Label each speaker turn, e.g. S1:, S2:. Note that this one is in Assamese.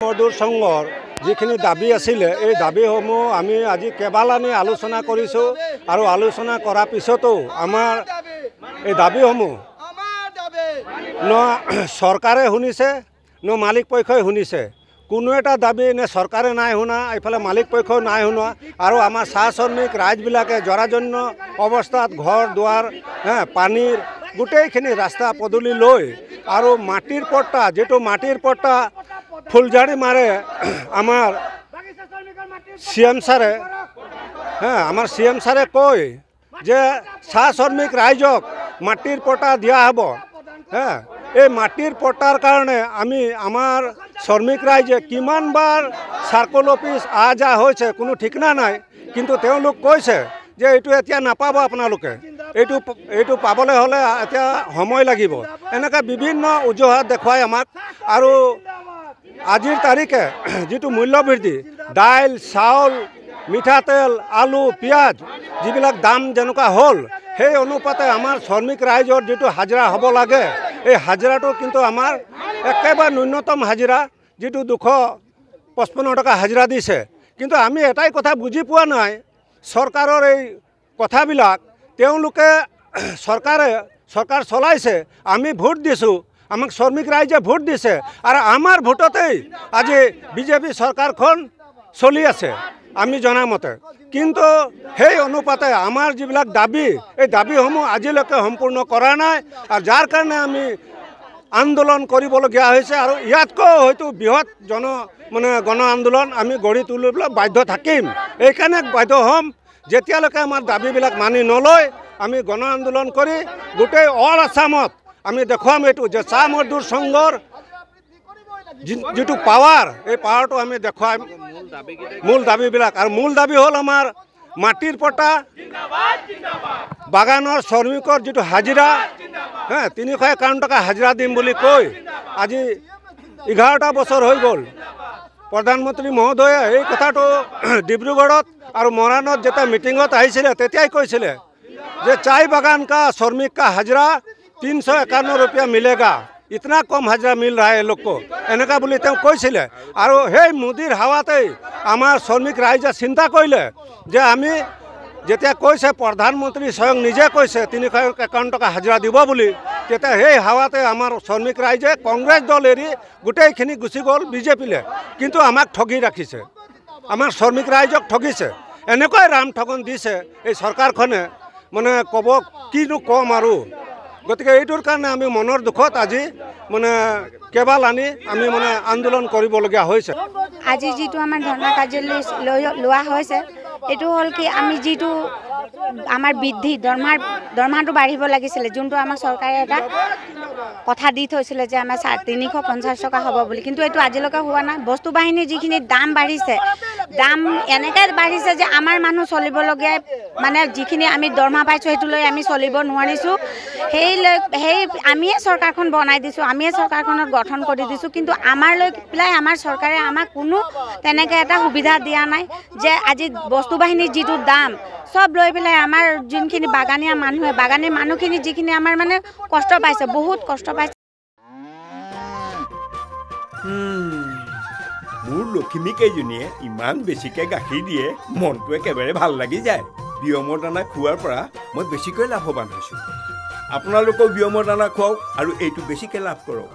S1: মজদুৰ সংঘৰ যিখিনি দাবী আছিলে এই দাবীসমূহ আমি আজি কেইবালানি আলোচনা কৰিছোঁ আৰু আলোচনা কৰাৰ পিছতো আমাৰ এই দাবীসমূহ ন চৰকাৰে শুনিছে ন মালিক পক্ষই শুনিছে। কোনো এটা দাবী নে চৰকাৰে নাই শুনা, এইফালে মালিক পক্ষও নাই শুনা আৰু আমাৰ চাহ শ্ৰমিক ৰাইজবিলাকে জৰাজন্য অৱস্থাত ঘৰ দুৱাৰ পানীৰ গোটেইখিনি ৰাস্তা পদূলি লৈ আৰু মাটিৰ পট্টা যিটো মাটিৰ পট্টা ফুলঝাৰি মাৰে আমাৰ CM ছাৰে আমাৰ CM ছাৰে কয় যে চাহ শ্ৰমিক ৰাইজক মাটিৰ পট্টা দিয়া হ'ব। এই মাটিৰ পট্টাৰ কাৰণে আমি আমাৰ শ্ৰমিক ৰাইজে কিমানবাৰ চাৰ্কল অফিচ আহ যাহ হৈছে কোনো ঠিকনা নাই, কিন্তু তেওঁলোক কৈছে যে এইটো এতিয়া নাপাব, আপোনালোকে এইটো পাবলৈ হ'লে এতিয়া সময় লাগিব। এনেকৈ বিভিন্ন অজুহাত দেখুৱাই আমাক। আৰু আজিৰ তাৰিখে যিটো মূল্যবৃদ্ধি দাইল চাউল মিঠাতেল আলু পিঁয়াজ যিবিলাক দাম যেনেকুৱা হ'ল সেই অনুপাতে আমাৰ শ্ৰমিক ৰাইজৰ যিটো হাজিৰা হ'ব লাগে এই হাজিৰাটো কিন্তু আমাৰ একেবাৰে ন্যূনতম হাজিৰা যিটো 255 টকা হাজিৰা দিছে। কিন্তু আমি এটাই কথা বুজি পোৱা নাই, চৰকাৰৰ এই কথাবিলাক তেওঁলোকে চৰকাৰ চলাইছে, আমি ভোট দিছোঁ, আমাক শ্ৰমিক ৰাইজে ভোট দিছে আৰু আমাৰ ভোটতেই আজি বিজেপি চৰকাৰখন চলি আছে আমি জনামতে। কিন্তু সেই অনুপাতে আমাৰ যিবিলাক দাবী এই দাবীসমূহ আজিলৈকে সম্পূৰ্ণ কৰা নাই আৰু যাৰ কাৰণে আমি আন্দোলন কৰিবলগীয়া হৈছে আৰু ইয়াতকৈ হয়তো বৃহৎ গণ আন্দোলন আমি গঢ়ি তুলিবলৈ বাধ্য থাকিম। এইকাৰণে বাধ্য হ'ম যেতিয়ালৈকে আমাৰ দাবীবিলাক মানি নলয় আমি গণ আন্দোলন কৰি গোটেই অল আছামত আমি দেখুৱাম এইটো যে চাহ মজদুৰ সংঘৰ যিটো পাৱাৰ এই পাৱাৰটো আমি দেখুৱাম। মূল দাবীবিলাক আৰু মূল দাবী হ'ল আমাৰ মাটিৰ পট্টা, বাগানৰ শ্ৰমিকৰ যিটো হাজিৰা 351 টকা হাজিৰা দিম বুলি কৈ আজি 11টা বছৰ হৈ গ'ল। প্ৰধানমন্ত্ৰী মহোদয়ে এই কথাটো ডিব্ৰুগড়ত আৰু মৰাণত যেতিয়া মিটিঙত আহিছিলে তেতিয়াই কৈছিলে যে চাই বাগান কা শ্ৰমিক কা হাজিৰা 351 रुपया मिलेगा, इतना कम हाजिरा मिल रहा है लोग को, এনেকা বুলি তেওঁ কৈছিলে। আৰু সেই মোদীৰ হাৱাতেই আমাৰ শ্ৰমিক ৰাইজে চিন্তা কৰিলে যে আমি যেতিয়া কৈছে প্ৰধানমন্ত্ৰী স্বয়ং নিজে কৈছে 351 টকা হাজিৰা দিব বুলি, তেতিয়া সেই হাৱাতে আমাৰ শ্ৰমিক ৰাইজে কংগ্ৰেছ দল এৰি গোটেইখিনি গুচি গ'ল বিজেপিলে। কিন্তু আমাক ঠগি ৰাখিছে, আমাৰ শ্ৰমিক ৰাইজক ঠগিছে। এনেকুৱাই ৰাম ঠগন দিছে এই চৰকাৰখনে, ক'ব কিনো কম আৰু। গতিকে এইটোৰ কাৰণে আমি মনৰ দুখত আজি কেইবালানি আমি আন্দোলন কৰিবলগীয়া হৈছে।
S2: আজি যিটো আমাৰ ধৰ্ণা কাৰ্যালয় লোৱা হৈছে এইটো হ'ল কি আমি যিটো আমাৰ বৃদ্ধি দৰমহাটো বাঢ়িব লাগিছিলে, যোনটো আমাক চৰকাৰে এটা কথা দি থৈছিলে যে আমাৰ 350 টকা হ'ব বুলি, কিন্তু এইটো আজিলৈকে হোৱা নাই। বস্তু বাহিনীৰ যিখিনি দাম বাঢ়িছে, দাম এনেকৈ বাঢ়িছে যে আমাৰ মানুহ চলিবলগীয়া যিখিনি আমি দৰমহা পাইছোঁ সেইটো লৈ আমি চলিব নোৱাৰিছোঁ। সেই আমিয়ে চৰকাৰখন বনাই দিছোঁ, আমিয়ে চৰকাৰখনত গঠন কৰি দিছোঁ, কিন্তু আমাৰ লৈ পেলাই আমাৰ চৰকাৰে আমাক কোনো তেনেকৈ এটা সুবিধা দিয়া নাই যে আজি বস্তু বাহিনীৰ যিটো দাম চব লৈ পেলাই আমাৰ যোনখিনি বাগানী মানুহখিনি যিখিনি আমাৰ কষ্ট পাইছে, বহুত কষ্ট পাইছে।
S3: মোৰ লখিমী কেইজনীয়ে ইমান বেছিকৈ গাখীৰ দিয়ে, মনটো একেবাৰে ভাল লাগি যায়। বিয়মৰ দানা খোৱাৰ পৰা মই বেছিকৈ লাভৱান হৈছোঁ। আপোনালোকেও বিয়মৰ দানা খুৱাওক আৰু এইটো বেছিকৈ লাভ কৰক।